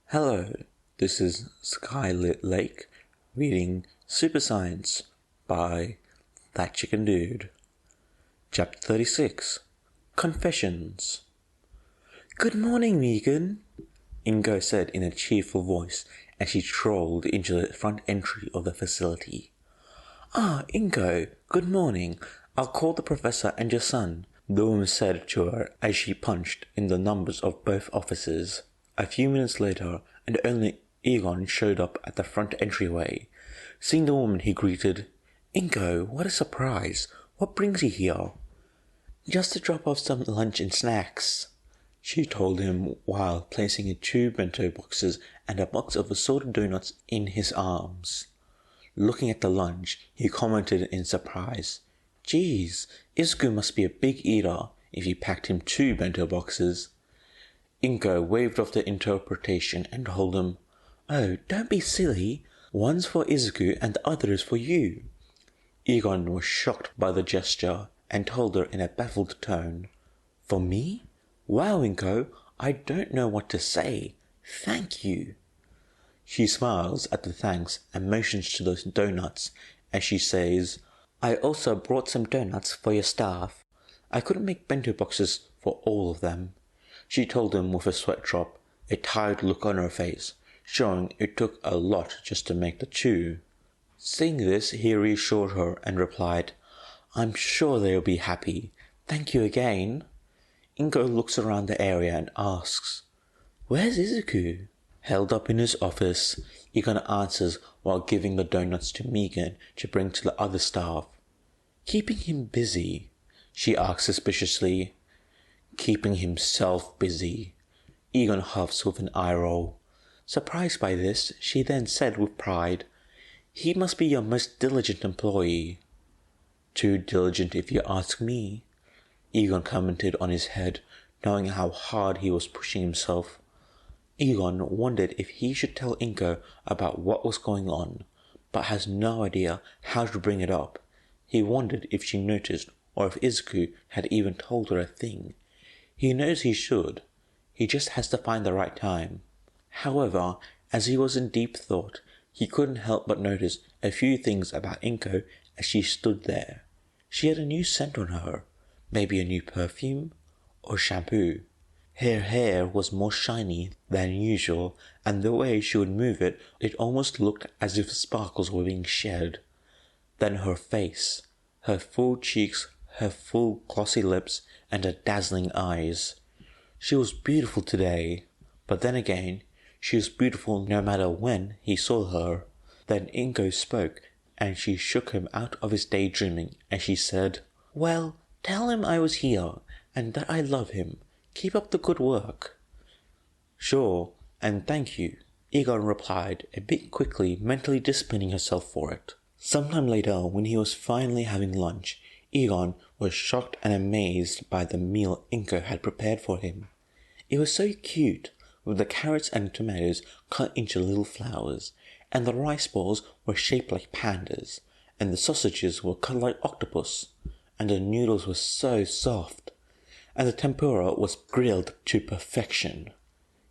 Hello, this is Skylit Lake reading Super Science by That Chicken Dude. Chapter 36, Confessions. Good morning, Megan, Ingo said in a cheerful voice as she strolled into the front entry of the facility. Ingo, good morning. I'll call the professor and your son, the woman said to her as she punched in the numbers of both offices. A few minutes later, and only Egon showed up at the front entryway. Seeing the woman, he greeted, Ingo, what a surprise. What brings you here? Just to drop off some lunch and snacks, she told him while placing 2 bento boxes and a box of assorted donuts in his arms. Looking at the lunch, he commented in surprise, Geez, Izuku must be a big eater if you packed him 2 bento boxes. Ingo waved off the interpretation and told him, Oh, don't be silly. One's for Izuku and the other is for you. Egon was shocked by the gesture and told her in a baffled tone, For me? Wow, Ingo, I don't know what to say. Thank you. She smiles at the thanks and motions to those donuts as she says, I also brought some donuts for your staff. I couldn't make bento boxes for all of them. She told him with a sweat drop, a tired look on her face, showing it took a lot just to make the 2. Seeing this, he reassured her and replied, I'm sure they'll be happy. Thank you again. Ingo looks around the area and asks, Where's Izuku? Held up in his office, Egon answers while giving the donuts to Megan to bring to the other staff. Keeping him busy, she asks suspiciously. Keeping himself busy, Egon huffs with an eye roll. Surprised by this, she then said with pride, He must be your most diligent employee. Too diligent if you ask me, Egon commented on his head, knowing how hard he was pushing himself. Egon wondered if he should tell Ingo about what was going on, but has no idea how to bring it up. He wondered if she noticed or if Izuku had even told her a thing. He knows he should, he just has to find the right time. However, as he was in deep thought, he couldn't help but notice a few things about Ingo as she stood there. She had a new scent on her, maybe a new perfume or shampoo. Her hair was more shiny than usual, and the way she would move it, it almost looked as if sparkles were being shed. Then her face, her full cheeks, her full glossy lips, and her dazzling eyes. She was beautiful today, but then again, she was beautiful no matter when he saw her. Then Ingo spoke, and she shook him out of his daydreaming as she said, Well, tell him I was here, and that I love him. Keep up the good work. Sure, and thank you, Egon replied, a bit quickly, mentally disciplining herself for it. Sometime later, when he was finally having lunch, Egon was shocked and amazed by the meal Ingo had prepared for him. It was so cute, with the carrots and tomatoes cut into little flowers, and the rice balls were shaped like pandas, and the sausages were cut like octopus, and the noodles were so soft, and the tempura was grilled to perfection.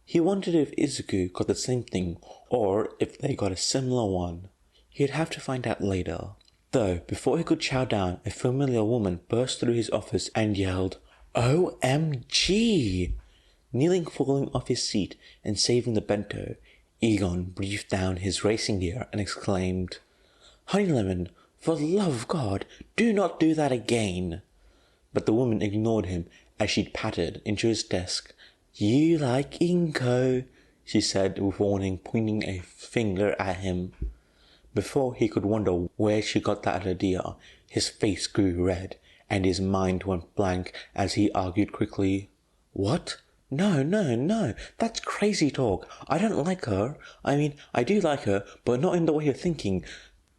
He wondered if Izuku got the same thing, or if they got a similar one. He'd have to find out later. Though, before he could chow down, a familiar woman burst through his office and yelled, OMG! Kneeling, falling off his seat and saving the bento, Egon breathed down his racing gear and exclaimed, Honeylemon, for the love of God, do not do that again! But the woman ignored him as she pattered into his desk. You like Ingo, she said with warning, pointing a finger at him. Before he could wonder where she got that idea, his face grew red, and his mind went blank as he argued quickly, What? No, that's crazy talk. I don't like her. I mean, I do like her, but not in the way you're thinking.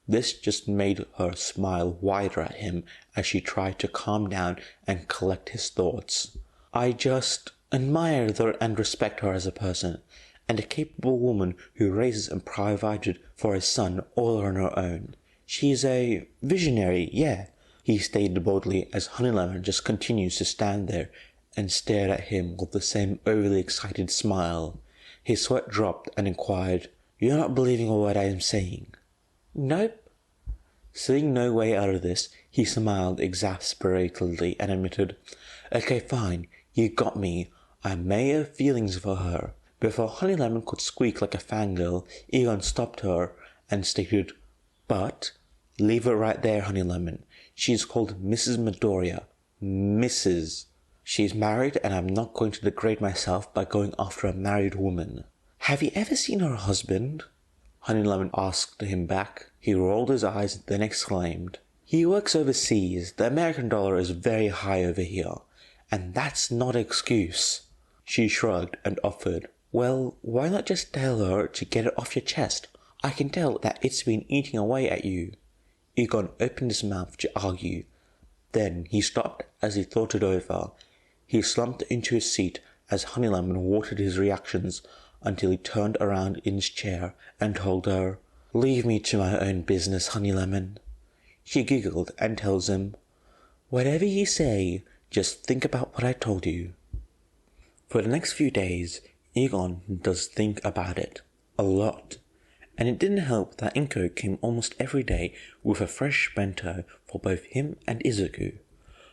This just made her smile wider at him as she tried to calm down and collect his thoughts. I just admire her and respect her as a person, and a capable woman who raises and provided for his son all on her own. She's a visionary, yeah, he stated boldly as Honeylemon just continues to stand there and stared at him with the same overly excited smile. His sweat dropped and inquired, "You're not believing what I am saying?" "Nope." Seeing no way out of this, he smiled exasperatedly and admitted, "Okay, fine, you got me. I may have feelings for her." Before Honeylemon could squeak like a fangirl, Egon stopped her and stated, "But, leave it right there, Honeylemon. She's called Mrs. Midoriya. Mrs. She's married, and I'm not going to degrade myself by going after a married woman." "Have you ever seen her husband?" Honeylemon asked him back. He rolled his eyes, then exclaimed, "He works overseas. The American dollar is very high over here, and that's not an excuse." She shrugged and offered, "Well, why not just tell her to get it off your chest? I can tell that it's been eating away at you." Egon opened his mouth to argue. Then he stopped as he thought it over. He slumped into his seat as Honeylemon watered his reactions until he turned around in his chair and told her, "Leave me to my own business, Honeylemon." She giggled and tells him, "Whatever you say, just think about what I told you." For the next few days, Egon does think about it. A lot. And it didn't help that Inko came almost every day with a fresh bento for both him and Izuku.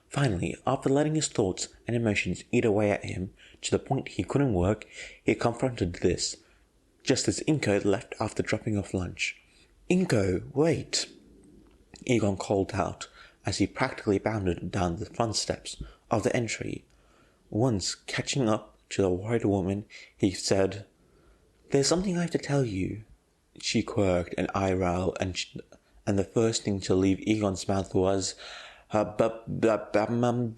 Finally, after letting his thoughts and emotions eat away at him to the point he couldn't work, he confronted this, just as Inko left after dropping off lunch. "Inko, wait!" Egon called out as he practically bounded down the front steps of the entry. Once catching up to the worried woman, he said, "There's something I have to tell you." She quirked an eyebrow, and the first thing to leave Egon's mouth was, Egon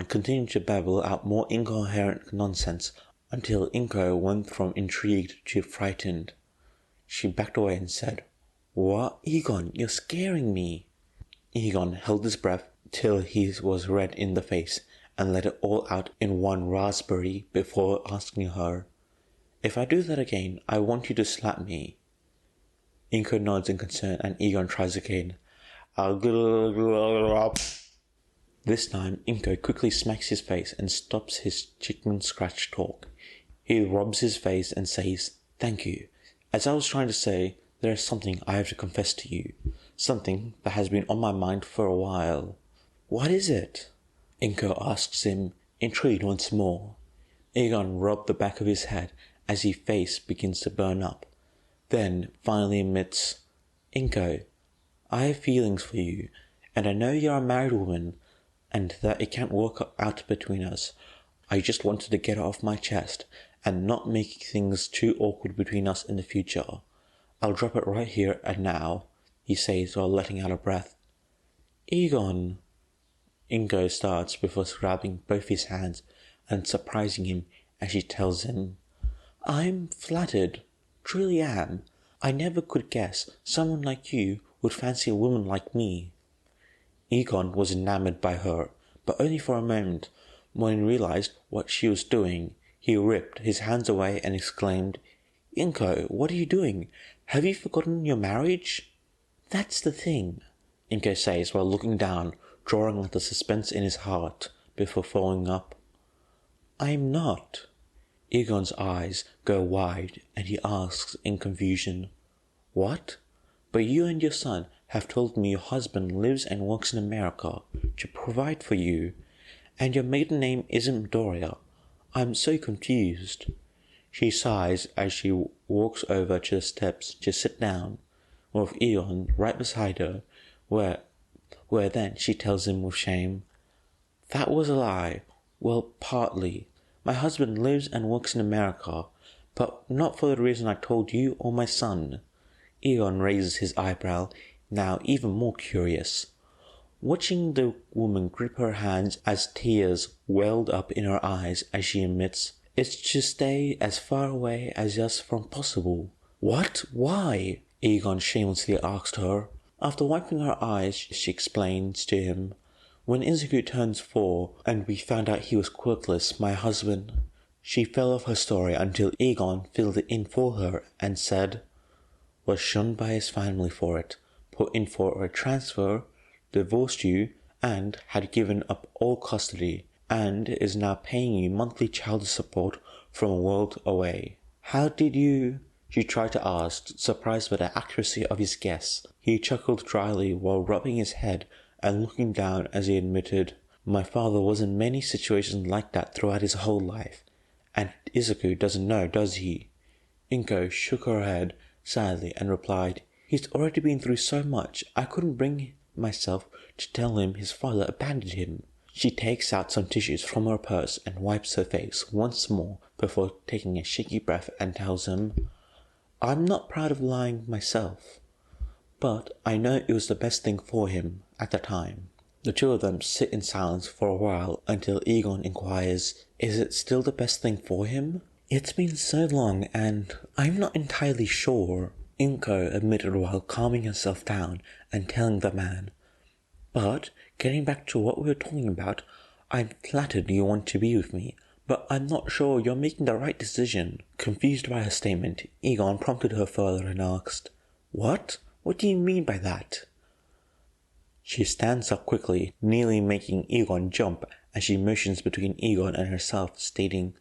continued to babble out more incoherent nonsense until Inko went from intrigued to frightened. She backed away and said, "What? Egon, you're scaring me." Egon held his breath till he was red in the face and let it all out in one raspberry before asking her, "If I do that again, I want you to slap me." Inko nods in concern and Egon tries again. This time, Inko quickly smacks his face and stops his chicken scratch talk. He rubs his face and says, "Thank you. As I was trying to say, there is something I have to confess to you. Something that has been on my mind for a while." "What is it?" Inko asks him, intrigued once more. Egon rubbed the back of his head as his face begins to burn up. Then finally admits, "Inko, I have feelings for you, and I know you're a married woman, and that it can't work out between us. I just wanted to get it off my chest, and not make things too awkward between us in the future. I'll drop it right here and now," he says while letting out a breath. "Egon," Inko starts before grabbing both his hands and surprising him as she tells him, "I'm flattered, truly am. I never could guess someone like you would fancy a woman like me." Egon was enamored by her, but only for a moment. When he realized what she was doing, he ripped his hands away and exclaimed, "Inko, what are you doing? Have you forgotten your marriage?" "That's the thing," Inko says while looking down, drawing out the suspense in his heart before following up. "I'm not." Egon's eyes go wide and he asks in confusion, "What? But you and your son have told me your husband lives and works in America to provide for you, and your maiden name isn't Midoriya. I'm so confused." She sighs as she walks over to the steps to sit down, with Egon right beside her, where then she tells him with shame, "That was a lie. Well, partly. My husband lives and works in America, but not for the reason I told you or my son." Egon raises his eyebrow, now even more curious. Watching the woman grip her hands as tears welled up in her eyes as she admits, "It's to stay as far away as just from possible." "What? Why?" Egon shamelessly asked her. After wiping her eyes, she explains to him, "When Izuku turns 4 and we found out he was quirkless, my husband..." She fell off her story until Egon filled it in for her and said, "Was shunned by his family for it, put in for a transfer, divorced you, and had given up all custody, and is now paying you monthly child support from a world away. How did you? She tried to ask, surprised by the accuracy of his guess. He chuckled dryly while rubbing his head and looking down as he admitted, "My father was in many situations like that throughout his whole life. And Izuku doesn't know, does he?" Inko shook her head sadly and replied, "He's already been through so much, I couldn't bring myself to tell him his father abandoned him." She takes out some tissues from her purse and wipes her face once more before taking a shaky breath and tells him, "I'm not proud of lying myself, but I know it was the best thing for him at the time." The two of them sit in silence for a while until Egon inquires, "Is it still the best thing for him?" "It's been so long and I'm not entirely sure," Inko admitted while calming herself down and telling the man, "But getting back to what we were talking about, I'm flattered you want to be with me, but I'm not sure you're making the right decision." Confused by her statement, Egon prompted her further and asked, "What? What do you mean by that?" She stands up quickly, nearly making Egon jump as she motions between Egon and herself, stating,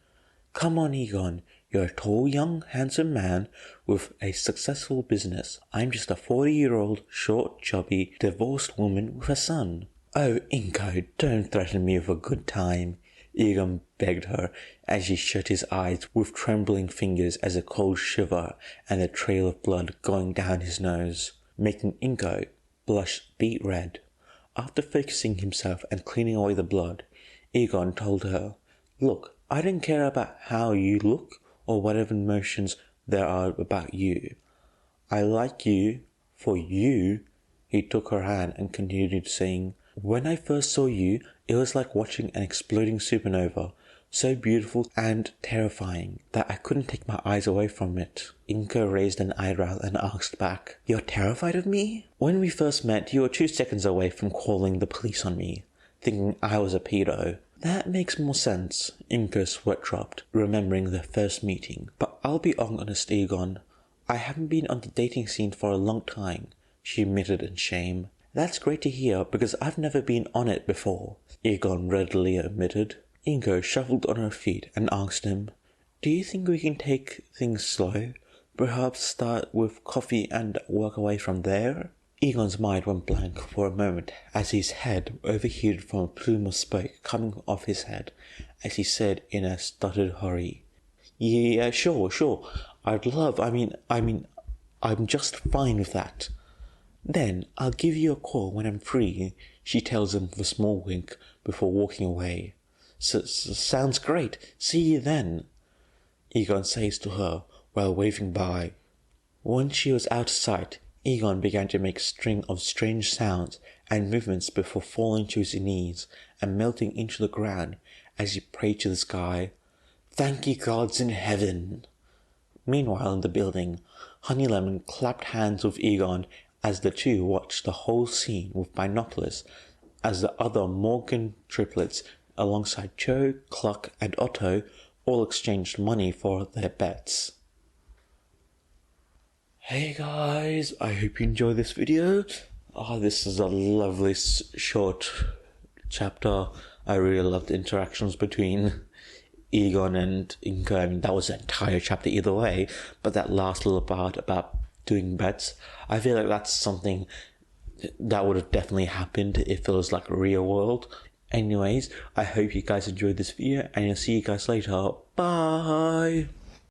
"Come on, Egon. You're a tall, young, handsome man with a successful business. I'm just a 40-year-old, short, chubby, divorced woman with a son." "Oh, Inko, don't threaten me with a good time," Egon begged her as he shut his eyes with trembling fingers as a cold shiver and a trail of blood going down his nose, making Inko blush beet red. After focusing himself and cleaning away the blood, Egon told her, "Look, I don't care about how you look or whatever emotions there are about you. I like you for you." He took her hand and continued saying, "When I first saw you, it was like watching an exploding supernova, so beautiful and terrifying that I couldn't take my eyes away from it." Inko raised an eyebrow and asked back, "You're terrified of me? When we first met, you were 2 seconds away from calling the police on me, thinking I was a pedo." "That makes more sense." Inko's sweat dropped, remembering their first meeting. "But I'll be honest, Egon. I haven't been on the dating scene for a long time," she admitted in shame. "That's great to hear, because I've never been on it before," Egon readily admitted. Inko shuffled on her feet and asked him, "Do you think we can take things slow? Perhaps start with coffee and work away from there?" Egon's mind went blank for a moment as his head overheated from a plume of smoke coming off his head, as he said in a stuttered hurry, "Yeah, sure. I'm just fine with that." "Then I'll give you a call when I'm free," she tells him with a small wink before walking away. Sounds great. See you then," Egon says to her while waving by. Once she was out of sight, Egon began to make a string of strange sounds and movements before falling to his knees and melting into the ground as he prayed to the sky, "Thank you, gods in heaven." Meanwhile in the building, Honeylemon clapped hands with Egon as the two watched the whole scene with binoculars as the other Morgan triplets alongside Joe, Cluck and Otto all exchanged money for their bets. Hey guys, I hope you enjoyed this video. This is a lovely short chapter. I really loved the interactions between Egon and Inko. I mean, that was the entire chapter either way, but that last little part about doing bets, I feel like that's something that would have definitely happened if it was like real world. Anyways, I hope you guys enjoyed this video, and I'll see you guys later. Bye!